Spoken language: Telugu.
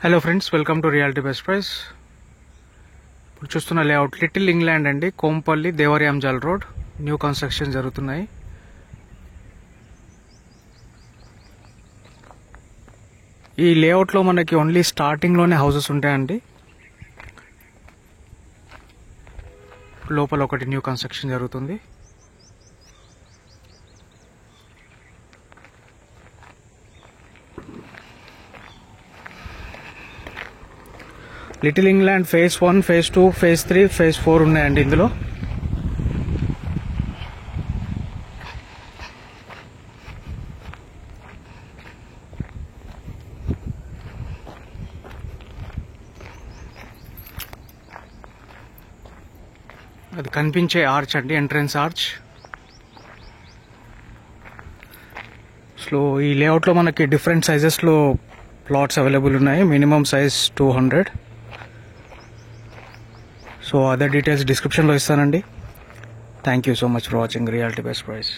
Hello friends, welcome to reality best price. ఇప్పుడు చూస్తున్న లేఅవుట్ లిటిల్ ఇంగ్లాండ్ అండి, కోంపల్లి దేవరియాంజల్ రోడ్. న్యూ కన్స్ట్రక్షన్ జరుగుతున్నాయి. ఈ లేఅవుట్లో మనకి ఓన్లీ స్టార్టింగ్లోనే హౌసెస్ ఉంటాయండి. లోపల ఒకటి న్యూ కన్స్ట్రక్షన్ జరుగుతుంది. Little England phase 1, phase 2, phase 3, phase 4 ఉన్నాయండి ఇందులో. అది కనిపించే ఆర్చ్ అండి, ఎంట్రన్స్ ఆర్చ్. సో ఈ లేఅవుట్లో మనకి డిఫరెంట్ సైజెస్లో ప్లాట్స్ అవైలబుల్ ఉన్నాయి. Minimum size 200. So other details డిస్క్రిప్షన్లో ఇస్తానండి. Thank you so much for watching reality best price.